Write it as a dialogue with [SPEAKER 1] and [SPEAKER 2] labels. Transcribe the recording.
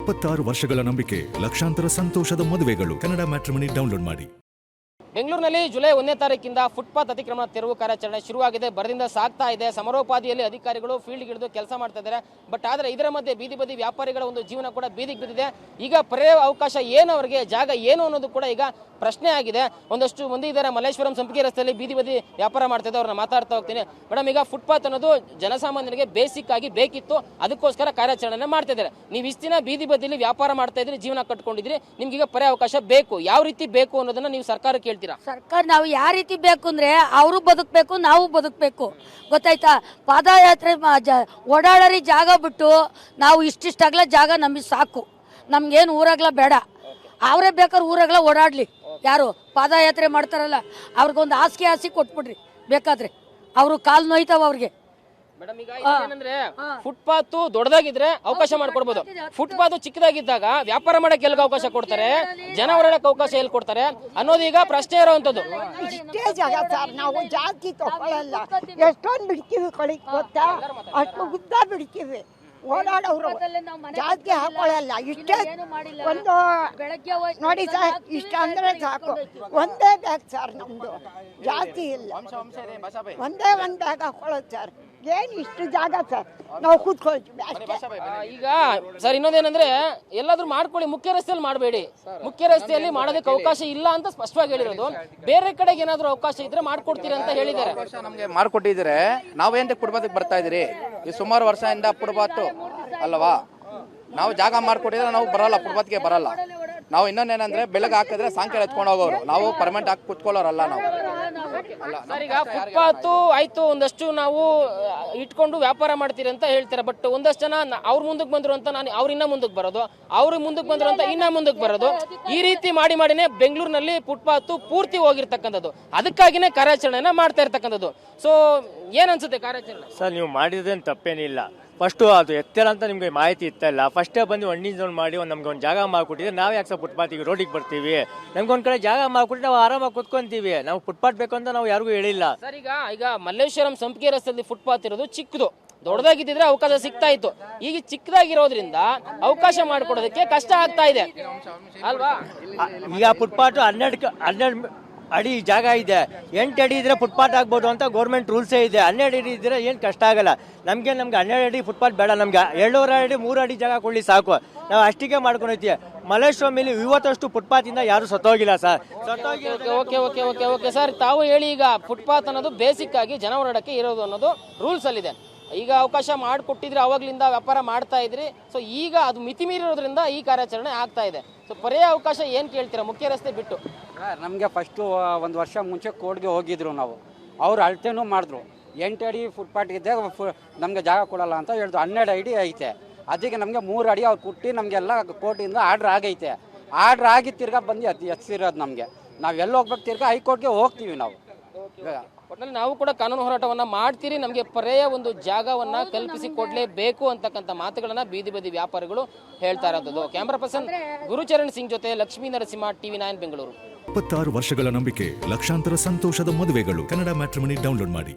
[SPEAKER 1] 26 ವರ್ಷಗಳ ನಂಬಿಕೆ, ಲಕ್ಷಾಂತರ ಸಂತೋಷದ ಮದುವೆಗಳು. ಕನ್ನಡ ಮ್ಯಾಟ್ರಿಮನಿ ಡೌನ್ಲೋಡ್ ಮಾಡಿ.
[SPEAKER 2] ಬೆಂಗಳೂರಿನಲ್ಲಿ ಜುಲೈ 1ನೇ ತಾರೀಕಿಂದ ಫುಟ್ಪಾತ್ ಅತಿಕ್ರಮಣ ತೆರವು ಕಾರ್ಯಾಚರಣೆ ಶುರುವಾಗಿದೆ. ಬರದಿಂದ ಸಾಗ್ತಾ ಇದೆ. ಸಮರೋಪಾದಿಯಲ್ಲಿ ಅಧಿಕಾರಿಗಳು ಫೀಲ್ಡ್ಗೆ ಇಳಿದು ಕೆಲಸ ಮಾಡ್ತಾ ಇದ್ದಾರೆ. ಬಟ್ ಆದರೆ ಇದರ ಮಧ್ಯೆ ಬೀದಿ ಬದಿ ವ್ಯಾಪಾರಿಗಳ ಒಂದು ಜೀವನ ಕೂಡ ಬೀದಿಗೆ ಬಿದ್ದಿದೆ. ಈಗ ಪರ್ಯಾಯ ಅವಕಾಶ ಏನು, ಅವರಿಗೆ ಜಾಗ ಏನು ಅನ್ನೋದು ಕೂಡ ಈಗ ಪ್ರಶ್ನೆ ಆಗಿದೆ. ಒಂದಷ್ಟು ಮಂದಿ ಇದ್ದಾರೆ ಮಲ್ಲೇಶ್ವರಂ ಸಂಪಿಗೆ ರಸ್ತೆಯಲ್ಲಿ ಬೀದಿ ಬದಿ ವ್ಯಾಪಾರ ಮಾಡ್ತಾ ಇದ್ದಾರೆ. ಅವ್ರನ್ನ ಮಾತಾಡ್ತಾ ಹೋಗ್ತೀನಿ. ಮೇಡಮ್, ಈಗ ಫುಟ್ಪಾತ್ ಅನ್ನೋದು ಜನಸಾಮಾನ್ಯರಿಗೆ ಬೇಸಿಕ್ ಆಗಿ ಬೇಕಿತ್ತು, ಅದಕ್ಕೋಸ್ಕರ ಕಾರ್ಯಾಚರಣೆ ಮಾಡ್ತಾ ಇದ್ದಾರೆ. ನೀವು ಇಷ್ಟು ದಿನ ಬೀದಿ ಬದಿಯಲ್ಲಿ ವ್ಯಾಪಾರ ಮಾಡ್ತಾ ಇದ್ರಿ, ಜೀವನ ಕಟ್ಕೊಂಡಿದ್ರಿ, ನಿಮ್ಗೀಗ ಪರ್ಯಾಯ ಅವಕಾಶ ಬೇಕು. ಯಾವ ರೀತಿ ಬೇಕು ಅನ್ನೋದನ್ನ ನೀವು ಸರ್ಕಾರಕ್ಕೆ ಕೇಳ್ತೀರಾ?
[SPEAKER 3] ಸರ್ಕಾರ ನಾವು ಯಾವ ರೀತಿ ಬೇಕು ಅಂದ್ರೆ ಅವರು ಬದುಕಬೇಕು, ನಾವು ಬದುಕಬೇಕು, ಗೊತ್ತಾಯ್ತಾ? ಪಾದಯಾತ್ರೆ ಓಡಾಡೋರಿ ಜಾಗ ಬಿಟ್ಟು ನಾವು ಇಷ್ಟಿಷ್ಟಾಗ್ಲ ಜಾಗ ನಮಗೆ ಸಾಕು, ನಮ್ಗೇನು ಊರಾಗ್ಲ ಬೇಡ. ಅವರೇ ಬೇಕಾದ್ರೆ ಊರಾಗ್ಲ ಓಡಾಡ್ಲಿ. ಯಾರು ಪಾದಯಾತ್ರೆ ಮಾಡ್ತಾರಲ್ಲ ಅವ್ರಿಗೊಂದು ಹಾಸಿಗೆ ಕೊಟ್ಬಿಡ್ರಿ ಬೇಕಾದ್ರೆ, ಅವರು ಕಾಲು ನೋಯ್ತಾವ ಅವ್ರಿಗೆ.
[SPEAKER 2] ಮೇಡಮ್, ಈಗ ಏನಂದ್ರೆ ಫುಟ್ಪಾತ್ ದೊಡ್ಡದಾಗಿದ್ರೆ ಅವಕಾಶ ಮಾಡ್ಕೊಡ್ಬೋದು. ಫುಟ್ಪಾತ್ ಚಿಕ್ಕದಾಗಿದ್ದಾಗ ವ್ಯಾಪಾರ ಮಾಡಕ್ಕೆ ಎಲ್ಲಿ ಅವಕಾಶ ಕೊಡ್ತಾರೆ, ಜನ ಹೊರಡಕ್ಕೆ ಅವಕಾಶ ಎಲ್ಲಿ ಕೊಡ್ತಾರೆ ಅನ್ನೋದು ಈಗ ಪ್ರಶ್ನೆ ಇರುವಂತದ್ದು.
[SPEAKER 4] ಇಷ್ಟೇ ಜಾಗ ಸರ್, ನಾವು ಜಾಸ್ತಿ ತಗೊಳ್ಳಲ್ಲ. ಎಷ್ಟೊಂದು ಬಿಡ್ತೀವಿ ಕೊಳಿಕ್ ಗೊತ್ತಾ, ಅಷ್ಟು ಉದ್ದ ಬಿಡ್ತೀವಿ. ಓಡಾಡೋರು ಜಾಸ್ತಿ ಹಾಕೊಳ್ಳಲ್ಲ. ಇಷ್ಟೇ ಒಂದು ನೋಡಿ ಸರ್, ಇಷ್ಟ ಅಂದ್ರೆ ಸಾಕು. ಒಂದೇ ಬ್ಯಾಗ್ ಸರ್ ನಮ್ದು, ಜಾಸ್ತಿ ಇಲ್ಲ. ಒಂದೇ ಒಂದು ಬ್ಯಾಗ್ ಹಾಕೊಳ್ಳೋದು ಸರ್. ಏನ್ ಇಷ್ಟು ಜಾಗ ಸರ್, ನಾವು ಕೂತ್ಕೊಳ್ತೀವಿ ಅಷ್ಟೇ.
[SPEAKER 2] ಈಗ ಸರ್ ಇನ್ನೊಂದೇನಂದ್ರೆ ಎಲ್ಲಾದ್ರೂ ಮಾಡ್ಕೊಳ್ಳಿ, ಮುಖ್ಯ ರಸ್ತೆಯಲ್ಲಿ ಮಾಡಬೇಡಿ. ಮುಖ್ಯ ರಸ್ತೆಯಲ್ಲಿ ಮಾಡೋದಕ್ಕೆ ಅವಕಾಶ ಇಲ್ಲ ಅಂತ ಸ್ಪಷ್ಟವಾಗಿ ಹೇಳಿರೋದು. ಬೇರೆ ಕಡೆಗೆ ಏನಾದ್ರು ಅವಕಾಶ ಇದ್ರೆ ಮಾಡ್ಕೊಡ್ತೀರಿ ಅಂತ ಹೇಳಿದ್ದಾರೆ.
[SPEAKER 5] ನಮ್ಗೆ ಮಾಡ್ಕೊಟ್ಟಿದ್ರೆ ನಾವೇನ್ ಫುಟ್ಪಾತ್ ಬರ್ತಾ ಇದ್ರಿ, ಈ ಸುಮಾರು ವರ್ಷದಿಂದ ಫುಟ್ಪಾತ್ ಅಲ್ವಾ, ನಾವು ಜಾಗ ಮಾಡ್ಕೊಟ್ಟಿದ್ರೆ ನಾವು ಬರಲ್ಲ, ಫುಟ್ಪಾತ್ಗೆ ಬರಲ್ಲ. ನಾವು ಇನ್ನೊಂದೇನಂದ್ರೆ ಬೆಳಗ್ಗೆ ಹಾಕಿದ್ರೆ ಸಾಯಂಕಾಲ ಎತ್ಕೊಂಡು ಹೋಗೋರು, ನಾವು ಪರ್ಮನೆಂಟ್ ಹಾಕಿ ಕುತ್ಕೊಳ್ಳೋರಲ್ಲ ನಾವು.
[SPEAKER 2] ಸರ್, ಈಗ ಫುಟ್ಪಾತ್ ಆಯ್ತು, ಒಂದಷ್ಟು ನಾವು ಇಟ್ಕೊಂಡು ವ್ಯಾಪಾರ ಮಾಡ್ತೀರಿ ಅಂತ ಹೇಳ್ತಾರೆ. ಬಟ್ ಒಂದಷ್ಟು ಜನ ಅವ್ರ ಮುಂದಕ್ಕೆ ಬಂದ್ರು ಅಂತ ನಾನು ಅವ್ರ ಇನ್ನ ಮುಂದಕ್ಕೆ ಬರೋದು, ಅವ್ರಿಗೆ ಮುಂದಕ್ಕೆ ಬಂದ್ರು ಅಂತ ಇನ್ನ ಮುಂದಕ್ಕೆ ಬರೋದು, ಈ ರೀತಿ ಮಾಡಿನೇ ಬೆಂಗಳೂರಿನಲ್ಲಿ ಫುಟ್ಪಾತ್ ಪೂರ್ತಿ ಹೋಗಿರ್ತಕ್ಕಂಥದ್ದು. ಅದಕ್ಕಾಗಿನೇ ಕಾರ್ಯಾಚರಣೆನ ಮಾಡ್ತಾ ಇರ್ತಕ್ಕಂಥದ್ದು. ಸೊ ಏನ್ ಅನ್ಸುತ್ತೆ ಕಾರ್ಯಾಚರಣೆ?
[SPEAKER 6] ಸರ್, ನೀವು ಮಾಡಿದ್ರೇನು ತಪ್ಪೇನಿಲ್ಲ. ಫಸ್ಟು ಅದು ಎತ್ತರ ಅಂತ ನಿಮಗೆ ಮಾಹಿತಿ ಇತ್ತಲ್ಲ, ಫಸ್ಟೇ ಬಂದು ಒಂದಿನ ಜೋನ್ ಮಾಡಿ ನಮ್ಗೆ ಒಂದು ಜಾಗ ಮಾಡಿಕೊಟ್ಟಿದ್ರೆ ನಾವು ಯಾಕೆ ಸರ್ ಫುಟ್ಪಾತಿಗೆ ರೋಡಿಗೆ ಬರ್ತೀವಿ? ನಮ್ಗೆ ಒಂದು ಕಡೆ ಜಾಗ ಮಾಡಿಕೊಟ್ಟು ನಾವು ಆರಾಮಾಗಿ ಕುತ್ಕೊಂತೀವಿ. ನಾವು ಫುಟ್ಪಾತ್ ಬೇಕು ಅಂತ ನಾವು ಯಾರಿಗೂ ಹೇಳಿಲ್ಲ
[SPEAKER 2] ಸರ್. ಈಗ ಮಲ್ಲೇಶ್ವರಂ ಸಂಪಿಗೆ ರಸ್ತೆಯಲ್ಲಿ ಫುಟ್ಪಾತ್ ಇರೋದು ಚಿಕ್ಕದು, ದೊಡ್ಡದಾಗಿದ್ದಿದ್ರೆ ಅವಕಾಶ ಸಿಗ್ತಾ ಇತ್ತು. ಈಗ ಚಿಕ್ಕದಾಗಿರೋದ್ರಿಂದ ಅವಕಾಶ ಮಾಡಿಕೊಡೋದಕ್ಕೆ ಕಷ್ಟ ಆಗ್ತಾ ಇದೆ ಅಲ್ವಾ?
[SPEAKER 6] ಈಗ ಫುಟ್ಪಾತ್ 12 ಅಡಿ ಜಾಗ ಇದೆ. 8 ಅಡಿ ಇದ್ರೆ ಫುಟ್ಪಾತ್ ಆಗ್ಬೋದು ಅಂತ ಗೌರ್ಮೆಂಟ್ ರೂಲ್ಸೇ ಇದೆ. 12 ಅಡಿ ಇದ್ರೆ ಏನು ಕಷ್ಟ ಆಗಲ್ಲ ನಮಗೆ. 12 ಅಡಿ ಫುಟ್ಪಾತ್ ಬೇಡ ನಮ್ಗೆ. 2.5 ಅಡಿ 3 ಅಡಿ ಜಾಗ ಕೊಡ್ಲಿ ಸಾಕು, ನಾವು ಅಷ್ಟಿಗೆ ಮಾಡ್ಕೊಂಡೈತಿ. ಮಲ್ಲೇಶ್ವರಮಲ್ಲಿ ಇವತ್ತಷ್ಟು ಫುಟ್ಪಾತ್ ಇಂದ ಯಾರು ಸತ್ತೋಗಿಲ್ಲ ಸರ್.
[SPEAKER 2] ಓಕೆ ಸರ್, ತಾವು ಹೇಳಿ. ಈಗ ಫುಟ್ಪಾತ್ ಅನ್ನೋದು ಬೇಸಿಕ್ ಆಗಿ ಜನ ಹೊರಡಕ್ಕೆ ಇರೋದು ಅನ್ನೋದು ರೂಲ್ಸ್ ಅಲ್ಲಿದೆ. ಈಗ ಅವಕಾಶ ಮಾಡಿಕೊಟ್ಟಿದ್ರೆ ಅವಾಗ್ಲಿಂದ ವ್ಯಾಪಾರ ಮಾಡ್ತಾ ಇದ್ರಿ. ಸೊ ಈಗ ಅದು ಮಿತಿ ಮೀರಿರೋದ್ರಿಂದ ಈ ಕಾರ್ಯಾಚರಣೆ ಆಗ್ತಾ ಇದೆ. ಸೊ ಪರ್ಯಾಯ ಅವಕಾಶ ಏನ್ ಕೇಳ್ತೀರಾ ಮುಖ್ಯ ರಸ್ತೆ ಬಿಟ್ಟು?
[SPEAKER 7] ನಮಗೆ ಫಸ್ಟು ಒಂದು ವರ್ಷ ಮುಂಚೆ ಕೋರ್ಟ್ಗೆ ಹೋಗಿದ್ರು ನಾವು. ಅವ್ರು ಅಳತೆನೂ ಮಾಡಿದ್ರು. 8 ಅಡಿ ಫುಟ್ಪಾತ್ ಇದ್ದೆ ನಮಗೆ ಜಾಗ ಕೊಡಲ್ಲ ಅಂತ ಹೇಳಿದ್ರು. 12 ಅಡಿ ಐತೆ, ಅದಕ್ಕೆ ನಮಗೆ 3 ಅಡಿ ಅವ್ರು ಕೊಟ್ಟು ನಮಗೆಲ್ಲ ಕೋರ್ಟಿಂದ ಆರ್ಡ್ರ್ ಆಗೈತೆ. ಆರ್ಡ್ರ್ ಆಗಿ ತಿರ್ಗಾ ಬಂದು ಎತ್ತಿರೋದು ನಮಗೆ. ನಾವು ಎಲ್ಲಿ ಹೋಗ್ಬೇಕು, ತಿರ್ಗಾ ಹೈಕೋರ್ಟ್ಗೆ ಹೋಗ್ತೀವಿ ನಾವು.
[SPEAKER 2] ಒಟ್ಟಿನಲ್ಲಿ ನಾವು ಕೂಡ ಕಾನೂನು ಹೋರಾಟವನ್ನ ಮಾಡ್ತೀರಿ, ನಮಗೆ ಪರ್ಯಾಯ ಒಂದು ಜಾಗವನ್ನ ಕಲ್ಪಿಸಿ ಕೊಡ್ಲೇಬೇಕು ಅಂತಕ್ಕಂಥ ಮಾತುಗಳನ್ನ ಬೀದಿ ಬದಿ ವ್ಯಾಪಾರಿಗಳು ಹೇಳ್ತಾ ಇರೋದು. ಕ್ಯಾಮರಾ ಪರ್ಸನ್ ಗುರುಚರಣ್ ಸಿಂಗ್ ಜೊತೆ ಲಕ್ಷ್ಮೀ ನರಸಿಂಹ, TV9 ಬೆಂಗಳೂರು.
[SPEAKER 1] 26 ವರ್ಷಗಳ ನಂಬಿಕೆ, ಲಕ್ಷಾಂತರ ಸಂತೋಷದ ಮದುವೆಗಳು. ಕನ್ನಡ ಮ್ಯಾಟ್ರಿಮನಿ ಡೌನ್ಲೋಡ್ ಮಾಡಿ.